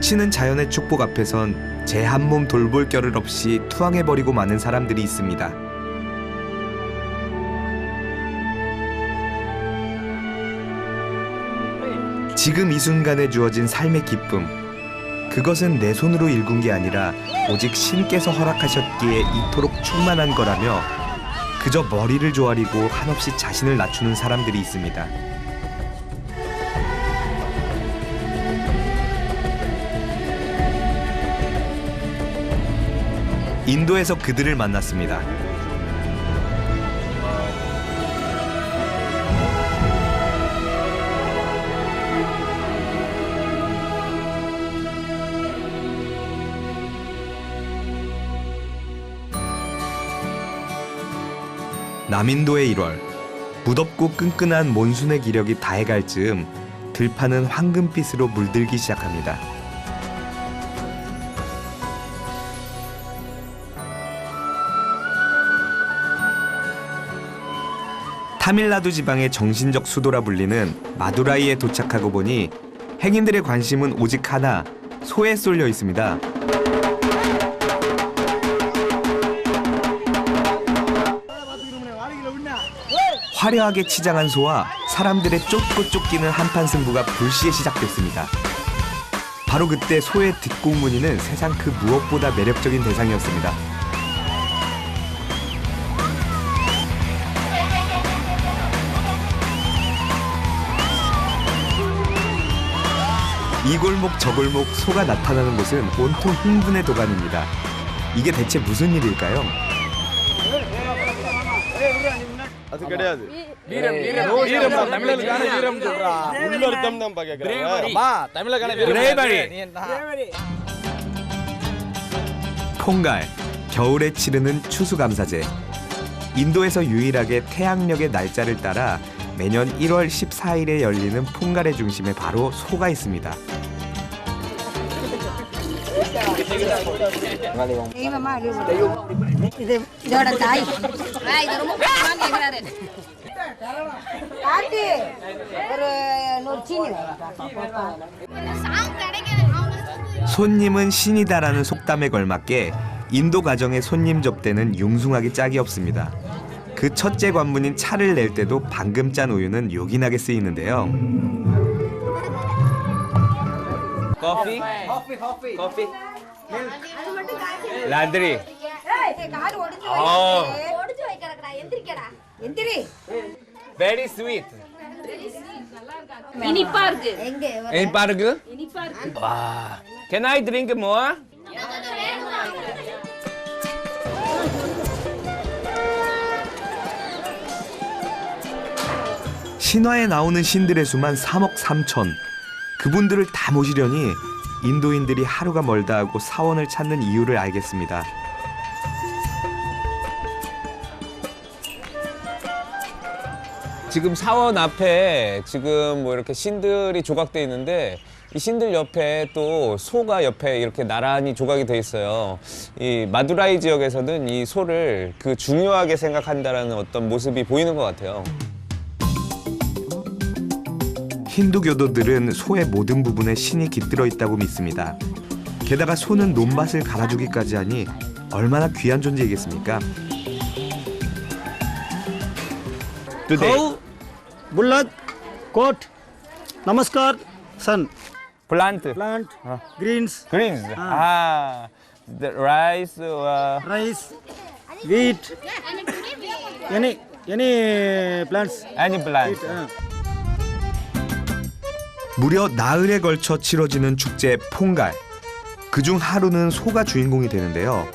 넘치는 자연의 축복 앞에선 제 한 몸 돌볼 겨를 없이 투항해버리고 마는 사람들이 있습니다. 지금 이 순간에 주어진 삶의 기쁨, 그것은 내 손으로 일군 게 아니라 오직 신께서 허락하셨기에 이토록 충만한 거라며 그저 머리를 조아리고 한없이 자신을 낮추는 사람들이 있습니다. 인도에서 그들을 만났습니다. 남인도의 1월, 무덥고 끈끈한 몬순의 기력이 다해갈 즈음 들판은 황금빛으로 물들기 시작합니다. 타밀나두 지방의 정신적 수도라 불리는 마두라이에 도착하고 보니 행인들의 관심은 오직 하나, 소에 쏠려 있습니다. 화려하게 치장한 소와 사람들의 쫓고 쫓기는 한판 승부가 불시에 시작됐습니다. 바로 그때 소의 뒷공무니는 세상 그 무엇보다 매력적인 대상이었습니다. 이 골목 저 골목 소가 나타나는 곳은 온통 흥분의 도가니입니다. 이게 대체 무슨 일일까요? அது கிடையாது வீரம் வீரம் வீரம் தமிழர்களுக்கான வீரம் சொல்றா உள்ளர்த்தம் தான் பாக்கறேன் அம்மா தமிழர்களுக்கான வீரம் 퐁갈, 겨울에 치르는 추수감사제. 인도에서 유일하게 태양력의 날짜를 따라 매년 1월 14일에 열리는 퐁갈의 중심에 바로 소가 있습니다. 손님은 신이다라는 속담에 걸맞게 인도 가정의 손님 접대는 융숭하기 짝이 없습니다. 그 첫째 관문인 차를 낼 때도 방금 짠 우유는 요긴하게 쓰이는데요. 커피? 커피? 라드리. Very sweet. Ini park. In park? Wow. Can I drink more? 신화에 나오는 신들의 수만 3억 3천. 그분들을 다 모시려니 인도인들이 하루가 멀다 하고 사원을 찾는 이유를 알겠습니다. 지금 사원 앞에 지금 뭐 이렇게 신들이 조각돼 있는데 이 신들 옆에 또 소가 옆에 이렇게 나란히 조각이 돼 있어요. 이 마두라이 지역에서는 이 소를 그 중요하게 생각한다라는 어떤 모습이 보이는 것 같아요. 힌두교도들은 소의 모든 부분에 신이 깃들어 있다고 믿습니다. 게다가 소는 논밭을 갈아주기까지 하니 얼마나 귀한 존재이겠습니까? Cow, bullock, goat, namaskar, sun, Plant. plant, greens, Greens. The rice. rice, wheat, any plants. Any plant. 무려 나흘에 걸쳐 치러지는 축제 퐁갈. 그중 하루는 소가 주인공이 되는데요.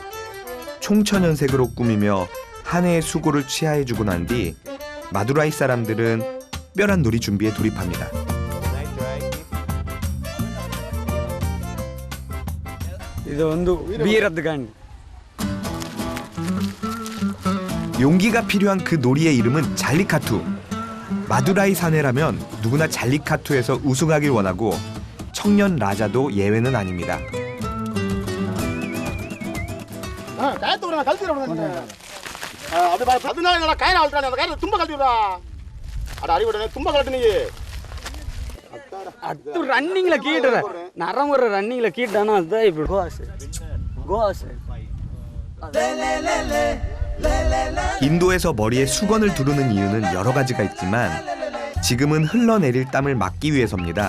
총천연색으로 꾸미며 한 해의 수고를 취하해주고 난 뒤 마두라이 사람들은 특별한 놀이 준비에 돌입합니다. ಇದು ಒಂದು ವೀರದ ಗಾಂಡ್. 용기가 필요한 그 놀이의 이름은 잘리카투. 마두라이 사내라면 누구나 잘리카투에서 우승하길 원하고 청년 라자도 예외는 아닙니다. ಅದು ರನ್ನಿಂಗ್ಲ ಕೀಟ್ರೆ ನರಮರ ರನ್ನಿಂಗ್ಲ ಕೀಟಾನ ಅದ ఇప్పుడు 고아세 인도에서 머리에 수건을 두르는 이유는 여러 가지가 있지만 지금은 흘러내릴 땀을 막기 위해서입니다.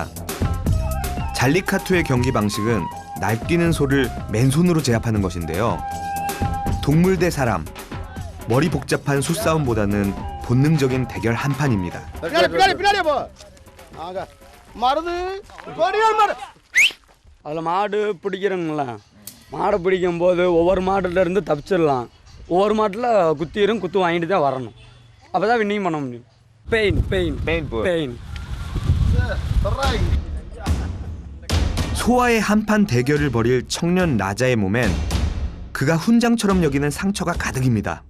잘리카투의 경기 방식은 날뛰는 소를 맨손으로 제압하는 것인데요. 동물 대 사람, 머리 복잡한 수싸움보다는 본능적인 대결 한판입니다. அதில் மாடு பிடிக்கிறோங்களா மாடை பிடிக்கும்போது ஒவ்வொரு மாடுல இருந்து தப்பிச்சிடலாம் ஒவ்வொரு மாட்டில் குத்திரும் குத்து வாங்கிட்டு தான் வரணும் அப்போ தான் வின்னிங் பண்ண முடியும் பெயின் 소와의 한판 대결을 벌일 청년 라자의 몸엔 그가 훈장처럼 여기는 상처가 가득입니다.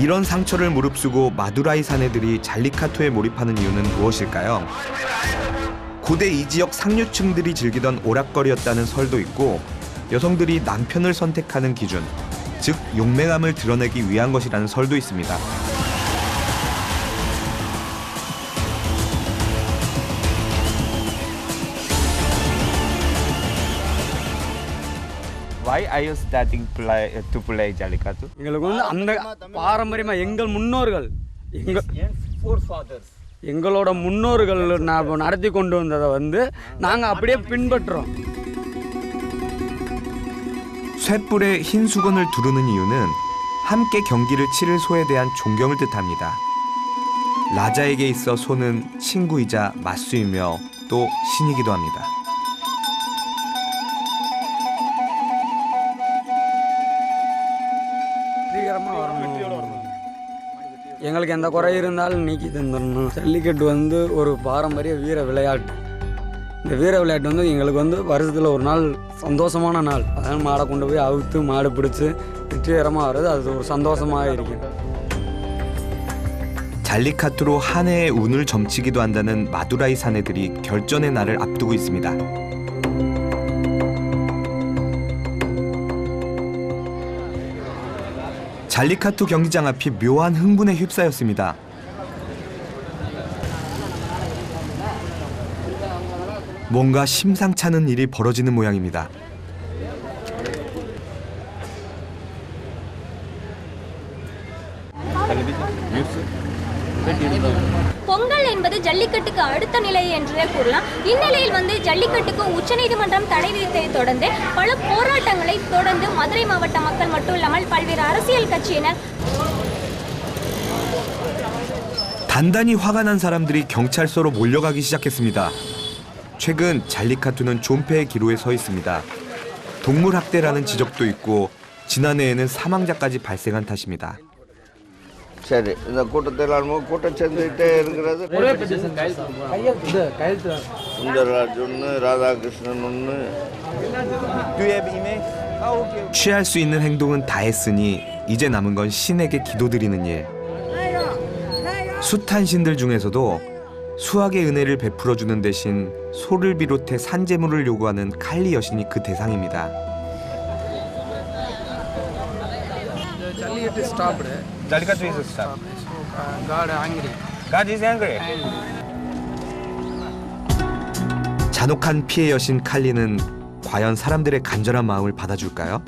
이런 상처를 무릅쓰고 마두라이 사내들이 잘리카투에 몰입하는 이유는 무엇일까요? 고대 이 지역 상류층들이 즐기던 오락거리였다는 설도 있고 여성들이 남편을 선택하는 기준, 즉 용맹함을 드러내기 위한 것이라는 설도 있습니다. Why are you starting to play Jallikattu? எங்களுக்கு வந்து அந்த பாரம்பரியமாக எங்கள் முன்னோர்கள் எங்களோட முன்னோர்கள் நடத்தி கொண்டு வந்ததை வந்து நாங்கள் அப்படியே பின்பற்றுறோம். 쇳불에 흰 수건을 두르는 이유는 함께 경기를 치를 소에 대한 존경을 뜻합니다. 라자에게 있어 소는 친구이자 맞수이며 또 신이기도 합니다. எங்களுக்கு எந்த குறை இருந்தாலும் நீக்கி தந்துடணும். ஜல்லிக்கட்டு வந்து ஒரு பாரம்பரிய வீர விளையாட்டு. இந்த வீர விளையாட்டு வந்து எங்களுக்கு வந்து வருஷத்தில் ஒரு நாள் சந்தோஷமான நாள். அதனால் மாடை கொண்டு போய் அவுத்து மாடு பிடிச்சி வெற்றிகரமாக வர்றது அது ஒரு சந்தோஷமாக இருக்கும். 잘리카투로 한 해의 운을 점치기도 한다는 마두라이 사내들이 결전의 날을 앞두고 있습니다. 잘리카투 경기장 앞이 묘한 흥분에 휩싸였습니다. 뭔가 심상찮은 일이 벌어지는 모양입니다. பொங்கல் என்பது ஜல்லிக்கட்டுக்கு அடுத்த நிலை என்றே கூறலாம். இந்நிலையில் வந்து ஜல்லிக்கட்டுக்கு உச்சநீதிமன்றம் தடை விதித்ததை தொடர்ந்து பல போராட்டங்களை தொடர்ந்து மதுரை மாவட்ட மக்கள் மட்டும் இல்லாமல் பல்வேறு அரசியல் கட்சியினர் 단단히 화가 난 사람들이 경찰서로 몰려가기 시작했습니다. 최근 잘리카투는 존폐의 기로에 서 있습니다. 동물 학대라는 지적도 있고 지난해에는 사망자까지 발생한 탓입니다. சரி இந்த கூட்டத்தில் கூட்டம் சேர்ந்துகிட்டே இருக்கிறது சுந்தரராஜ் ஒன்று ராதாகிருஷ்ணன் ஒன்று 취할 수 있는 행동은 다 했으니 이제 남은 건 신에게 기도드리는 일. 숱한 신들 중에서도 수학의 은혜를 베풀어주는 대신 소를 비롯해 산재물을 요구하는 칼리 여신이 그 대상입니다. Jallikattu is stopped. God is angry. 잔혹한 피해 여신 칼리는 과연 사람들의 간절한 마음을 받아줄까요?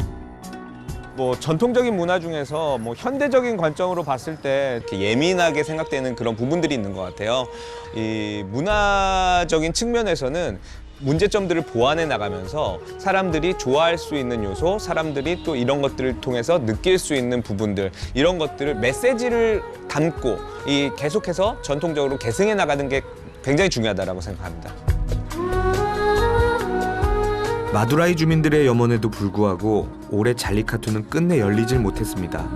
뭐 전통적인 문화 중에서 뭐 현대적인 관점으로 봤을 때 이렇게 예민하게 생각되는 그런 부분들이 있는 것 같아요. 이 문화적인 측면에서는 문제점들을 보완해 나가면서 사람들이 좋아할 수 있는 요소, 사람들이 또 이런 것들을 통해서 느낄 수 있는 부분들, 이런 것들을 메시지를 담고 이 계속해서 전통적으로 계승해 나가는 게 굉장히 중요하다고 생각합니다. 마두라이 주민들의 염원에도 불구하고 올해 잘리카투는 끝내 열리질 못했습니다.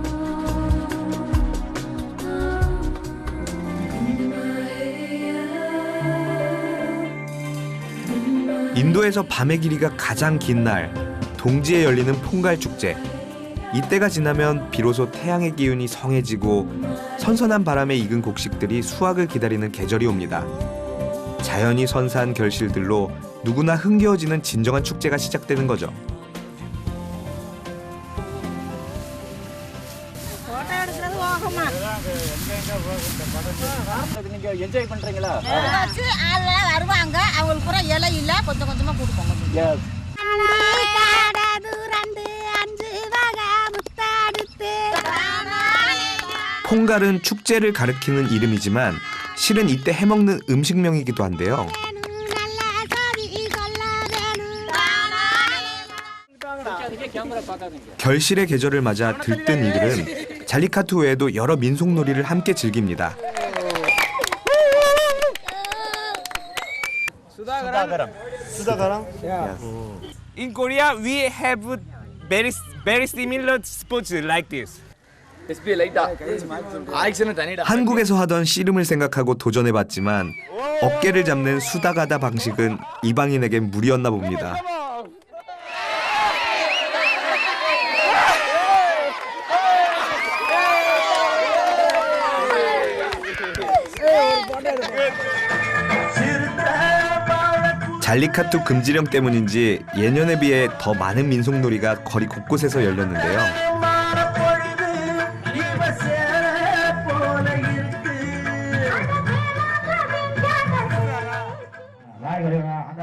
인도에서 밤의 길이가 가장 긴 날, 동지에 열리는 퐁갈 축제. 이때가 지나면 비로소 태양의 기운이 성해지고 선선한 바람에 익은 곡식들이 수확을 기다리는 계절이 옵니다. 자연이 선사한 결실들로 누구나 흥겨워지는 진정한 축제가 시작되는 거죠. வச்சு ஆள்ல வருவாங்க அவங்களுக்கு பூரா இலை இல்ல கொஞ்சம் கொஞ்சமா கொடுப்போங்க. 퐁갈은 축제를 가리키는 이름이지만 실은 이때 해먹는 음식명이기도 한데요. 결실의 계절을 맞아 들뜬 이들은 잘리카투 외에도 여러 민속놀이를 함께 즐깁니다. In Korea, we have very similar sports like this. 한국에서 하던 씨름을 생각하고 도전해봤지만 어깨를 잡는 수다가다 방식은 이방인에겐 무리였나 봅니다. 잘리카투 금지령 때문인지 예년에 비해 더 많은 민속놀이가 거리 곳곳에서 열렸는데요.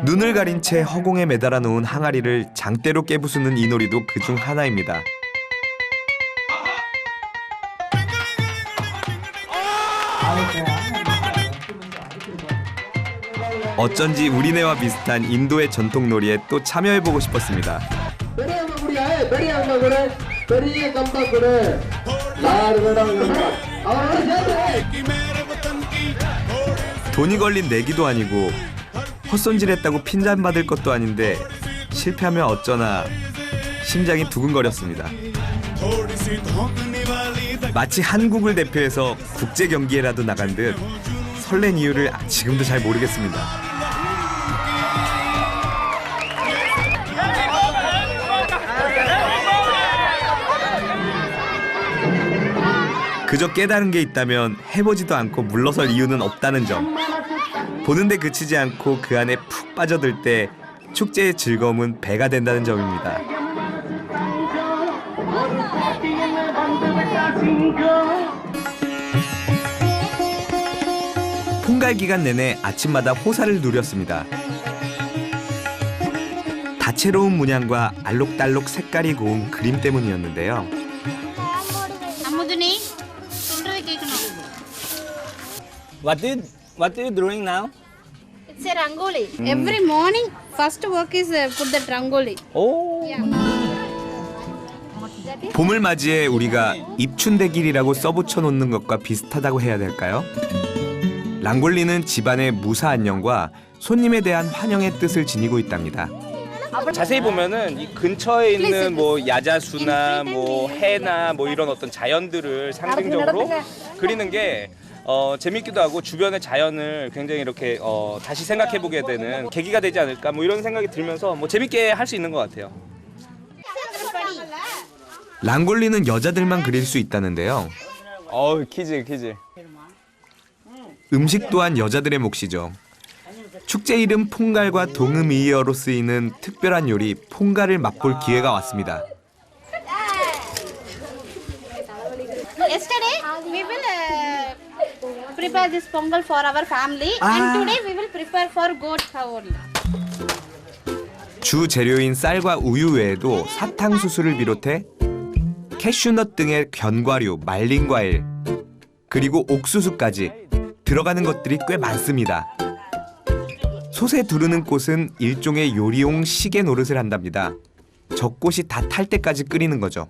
눈을 가린 채 허공에 매달아 놓은 항아리를 장대로 깨부수는 이 놀이도 그중 하나입니다. 어쩐지 우리네와 비슷한 인도의 전통놀이에 또 참여해보고 싶었습니다. 돈이 걸린 내기도 아니고 헛손질했다고 핀잔받을 것도 아닌데 실패하면 어쩌나 심장이 두근거렸습니다. 마치 한국을 대표해서 국제 경기에라도 나간 듯 설렌 이유를 지금도 잘 모르겠습니다. 그저 깨달은 게 있다면 해보지도 않고 물러설 이유는 없다는 점. 보는데 그치지 않고 그 안에 푹 빠져들 때 축제의 즐거움은 배가 된다는 점입니다. 퐁갈 기간 내내 아침마다 호사를 누렸습니다. 다채로운 문양과 알록달록 색깔이 고운 그림 때문이었는데요. What are you doing now? It's a rangoli. Every morning, first work is put that rangoli. Oh. 봄을 맞이해 우리가 입춘대길이라고 써붙여 놓는 것과 비슷하다고 해야 될까요? 랑골리는 집안의 무사 안녕과 손님에 대한 환영의 뜻을 지니고 있답니다. 자세히 보면은 이 근처에 있는 뭐 야자수나 뭐 해나 뭐 이런 어떤 자연들을 상징적으로 그리는 게 재밌기도 하고 주변의 자연을 굉장히 이렇게 다시 생각해보게 되는 계기가 되지 않을까 뭐 이런 생각이 들면서 뭐 재밌게 할 수 있는 것 같아요. 랑골리는 여자들만 그릴 수 있다는데요. 키즈. 음식 또한 여자들의 몫이죠. 축제 이름 퐁갈과 동음이어로 쓰이는 특별한 요리 퐁갈을 맛볼 기회가 왔습니다. Yesterday, we will prepare this pongal for our family, and today we will prepare for goat cow only. 주 재료인 쌀과 우유 외에도 사탕수수를 비롯해 캐슈넛 등의 견과류, 말린 과일, 그리고 옥수수까지 들어가는 것들이 꽤 많습니다. 솥에 두르는 꽃은 일종의 요리용 시계 노릇을 한답니다. 젖꽃이 다 탈 때까지 끓이는 거죠.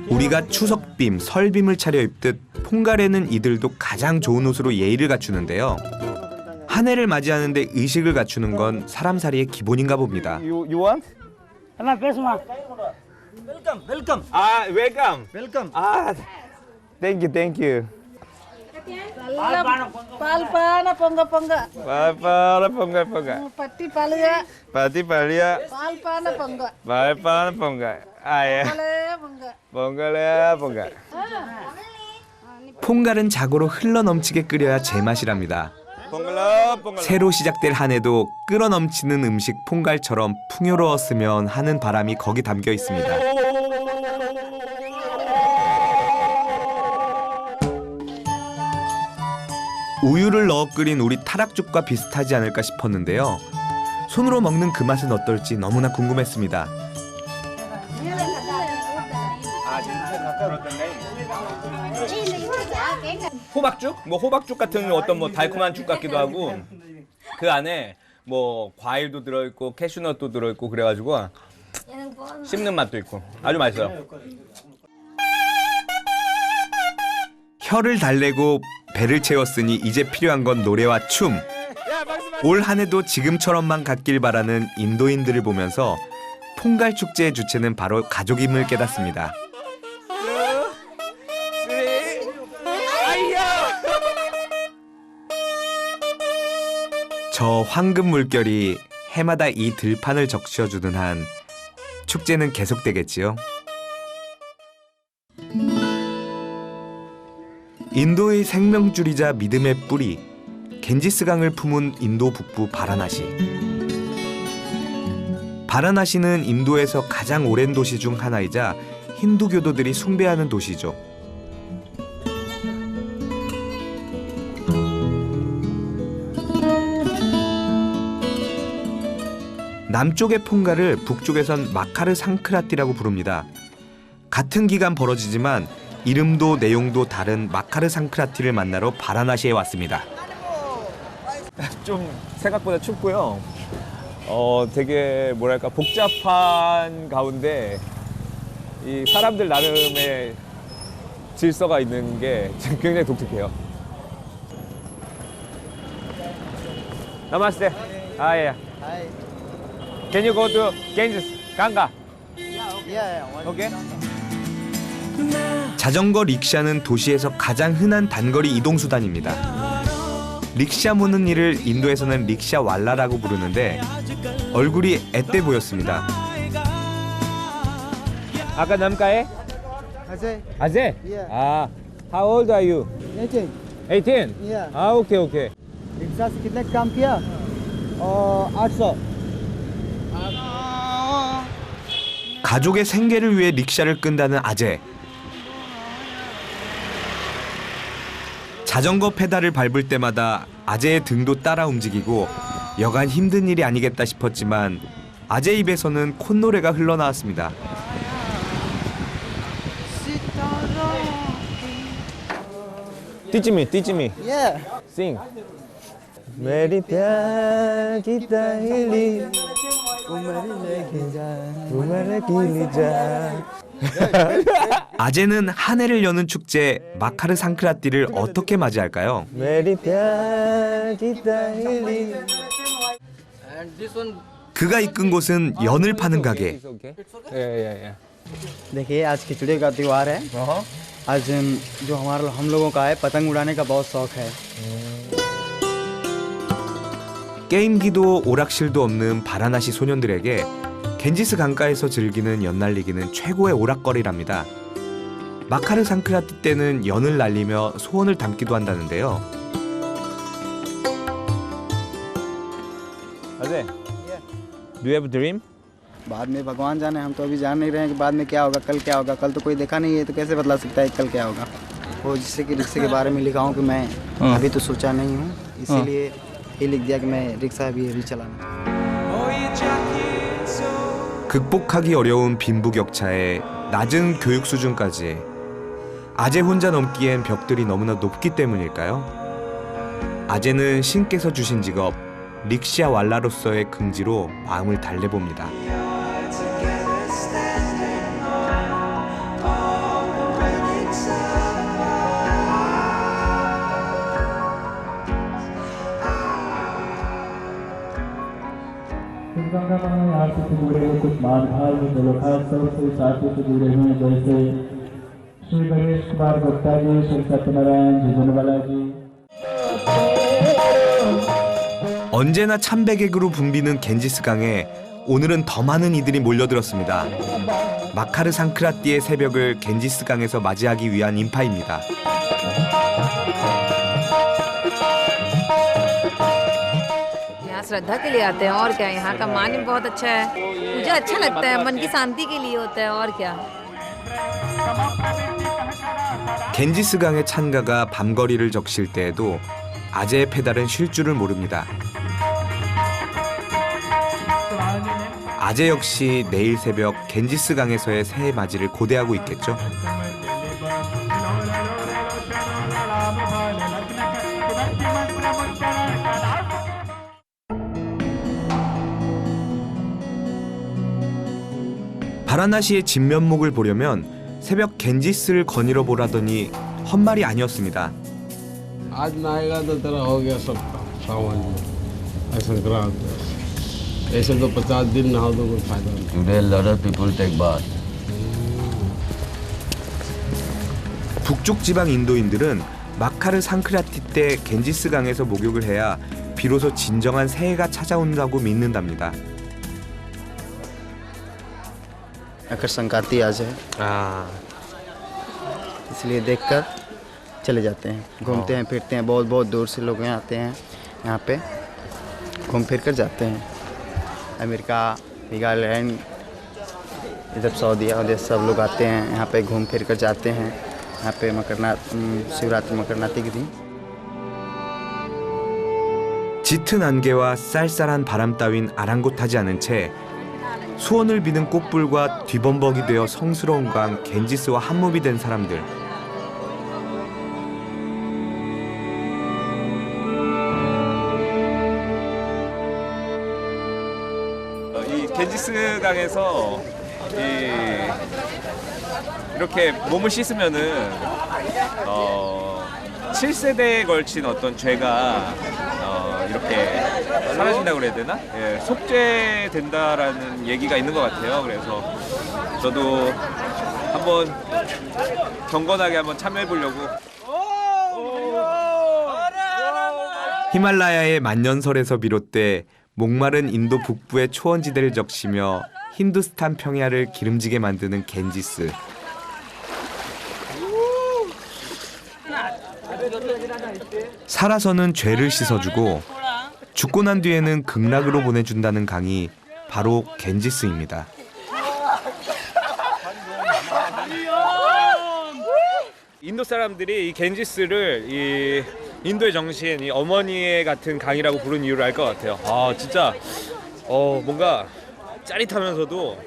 우리가 추석빔, 설빔을 차려입듯 퐁갈에는 이들도 가장 좋은 옷으로 예의를 갖추는데요. 한 해를 맞이하는데 의식을 갖추는 건 사람살이의 기본인가 봅니다. You want? Welcome. Welcome. Thank you. Palpana ponga ponga. Ponga. Patti palia. Pati palia. Palpana ponga. Ponga. 퐁갈은 자고로 흘러 넘치게 끓여야 제맛이랍니다. 새로 시작될 한 해도 끓어넘치는 음식 퐁갈처럼 풍요로웠으면 하는 바람이 거기 담겨 있습니다. 우유를 넣어 끓인 우리 타락죽과 비슷하지 않을까 싶었는데요. 손으로 먹는 그 맛은 어떨지 너무나 궁금했습니다. 호박죽? 뭐 호박죽 같은 어떤 뭐 달콤한 죽 같기도 하고 그 안에 뭐 과일도 들어있고 캐슈넛도 들어있고 그래가지고 씹는 맛도 있고 아주 맛있어요. 혀를 달래고 배를 채웠으니 이제 필요한 건 노래와 춤. 올 한 해도 지금처럼만 갔길 바라는 인도인들을 보면서 퐁갈 축제의 주체는 바로 가족임을 깨닫습니다. 저 황금 물결이 해마다 이 들판을 적셔주는 한 축제는 계속되겠지요. 인도의 생명줄이자 믿음의 뿌리, 겐지스강을 품은 인도 북부 바라나시. 바라나시는 인도에서 가장 오랜 도시 중 하나이자 힌두교도들이 숭배하는 도시죠. 남쪽의 퐁갈을 북쪽에선 마카르 상크라티라고 부릅니다. 같은 기간 벌어지지만 이름도 내용도 다른 마카르 상크라티를 만나러 바라나시에 왔습니다. 좀 생각보다 춥고요. 되게 뭐랄까 복잡한 가운데 이 사람들 나름의 질서가 있는 게 굉장히 독특해요. Namaste. Yeah. Can you go to Ganges, Ganga? Okay. 자전거 릭샤는 도시에서 가장 흔한 단거리 이동 수단입니다. 릭샤 모는 일을 인도에서는 릭샤 왈라라고 부르는데 얼굴이 앳돼 보였습니다. 아까 남가에? Ajay. 아재? Yeah. 아, how old are you? 18. 18? Yeah. 아, 오케이, 오케이. रिक्शा से कितने का काम किया? 800. 가족의 생계를 위해 릭샤를 끈다는 아재. 자전거 페달을 밟을 때마다 아재의 등도 따라 움직이고 여간 힘든 일이 아니겠다 싶었지만 아재 입에서는 콧노래가 흘러나왔습니다. Teach me. Yeah. Sing. मेरी प्यार की दहली उम्र की जा. 아재는 한 해를 여는 축제 마카르 상크라티를 어떻게 맞이할까요? मेरी प्यार की दहली. 그가 이끈 곳은 연을 파는 가게. 예. देखिए आज खिचड़ी का त्योहार है। आज जो हम लोगों का है पतंग उड़ाने का बहुत शौक है। 게임기도 오락실도 없는 바라나시 소년들에게 겐지스 강가에서 즐기는 연날리기는 최고의 오락거리랍니다. 마카르 상크라티 때는 연을 날리며 소원을 담기도 한다는데요. Ajay, do you have a dream? बाद में भगवान जाने, हम तो अभी जान नहीं रहे हैं कि बाद में क्या होगा, कल क्या होगा। कल तो कोई देखा नहीं है तो कैसे बतला सकता है कल क्या होगा। वो जिससे कि रिक्शे के बारे में लिखा हूँ कि मैं अभी तो सोचा नहीं हूँ, इसीलिए ये लिख दिया कि मैं रिक्शा अभी चलाना। 극복하기 어려운 빈부격차에 낮은 교육 수준까지 아재 혼자 넘기엔 벽들이 너무나 높기 때문일까요? 아재는 신께서 주신 직업 릭샤 왈라로서의 긍지로 마음을 달래봅니다. गंगा में आरती से जुड़े हुए कुछ मानभाव जलोखात्सव से आरती से जुड़े हुए जैसे श्री गणेश कुमार गुप्ता जी, श्री सत्यनारायण झुंझुनवाला जी। 언제나 참배객으로 붐비는 겐지스강에 오늘은 더 많은 이들이 몰려들었습니다. 마카르 상크라티의 새벽을 겐지스강에서 맞이하기 위한 인파입니다. श्रद्धा के लिए आते हैं और क्या। यहाँ का मान भी बहुत अच्छा है, मुझे अच्छा लगता है, मन की शांति के लिए होता है और क्या। 겐지스강의 찬가가 밤거리를 적실 때에도 아재의 페달은 쉴 줄을 모릅니다. 아재 역시 내일 새벽 겐지스강에서의 새해 맞이를 고대하고 있겠죠. 바라나시의 진면목을 보려면 새벽 겐지스를 거닐어 보라더니 헛말이 아니었습니다. आज ना आएगा तो तेरा हो गया सब सावन में ऐसा संक्रांत ऐसे तो 50 दिन नहाओ तो कोई फायदा नहीं। Today a lot of people take bath. 북쪽 지방 인도인들은 마카르 상크라티 때 겐지스강에서 목욕을 해야 비로소 진정한 새해가 찾아온다고 믿는답니다. मकर संक्रांति आज है, इसलिए देखकर चले जाते हैं, घूमते हैं फिरते हैं। बहुत बहुत दूर से लोग यहाँ आते हैं, यहाँ पे घूम फिर कर जाते हैं। अमेरिका, वीगालैंड, इधर सऊदीया उधर सब लोग आते हैं, यहाँ पे घूम फिर कर जाते हैं। यहाँ पे शिवरात्रि मकरनाथी के दिन 짙은 안개와 쌀쌀한 바람 따윈 아랑곳하지 않은 채 소원을 비는 꽃불과 뒤범벅이 되어 성스러운 강 겐지스와 한몸이 된 사람들. 이 겐지스강에서 이렇게 몸을 씻으면은 7세대에 걸친 어떤 죄가 이렇게 사라진다고 그래야 되나? 예, 속죄된다라는 얘기가 있는 것 같아요. 그래서 저도 한번 경건하게 한번 참여해 보려고. 히말라야의 만년설에서 비롯돼 목마른 인도 북부의 초원지대를 적시며 힌두스탄 평야를 기름지게 만드는 겐지스. 살아서는 죄를 씻어주고 죽고 난 뒤에는 극락으로 보내준다는 강이 바로 겐지스입니다. 인도 사람들이 이 겐지스를 이 인도의 정신, 이 어머니의 같은 강이라고 부르는 이유를 알 것 같아요. 아 진짜 뭔가 짜릿하면서도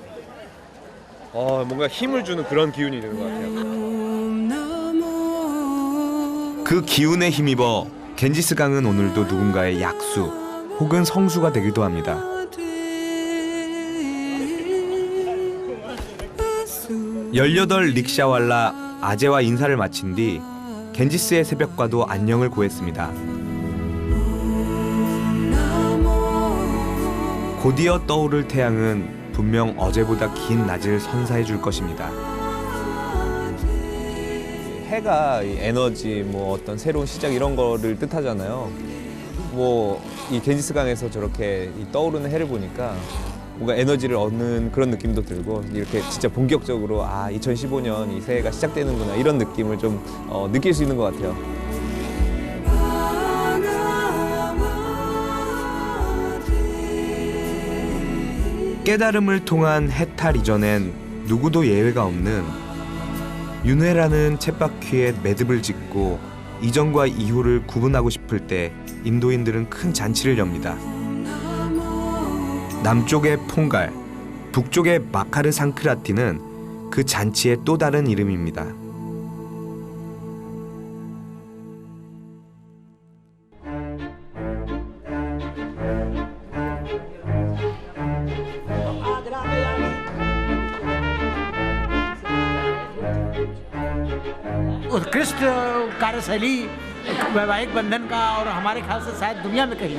뭔가 힘을 주는 그런 기운이 있는 것 같아요. 그 기운에 힘입어 겐지스 강은 오늘도 누군가의 약수 혹은 성수가 되기도 합니다. 열여덟 릭샤왈라 아재와 인사를 마친 뒤 겐지스의 새벽과도 안녕을 고했습니다. 곧이어 떠오를 태양은 분명 어제보다 긴 낮을 선사해 줄 것입니다. 해가 이 에너지, 뭐 어떤 새로운 시작 이런 거를 뜻하잖아요. 뭐 이 겐지스강에서 저렇게 이 떠오르는 해를 보니까 뭔가 에너지를 얻는 그런 느낌도 들고 이렇게 진짜 본격적으로 2015년 이 새해가 시작되는구나 이런 느낌을 좀 느낄 수 있는 것 같아요. 깨달음을 통한 해탈 이전엔 누구도 예외가 없는 윤회라는 쳇바퀴에 매듭을 짓고 이전과 이후를 구분하고 싶을 때 인도인들은 큰 잔치를 엽니다. 남쪽의 퐁갈, 북쪽의 마카르 상크라티는 그 잔치의 또 다른 이름입니다. उत्कृष्ट कार्यशैली वैवाहिक बंधन का और हमारे ख्याल से शायद दुनिया में कहीं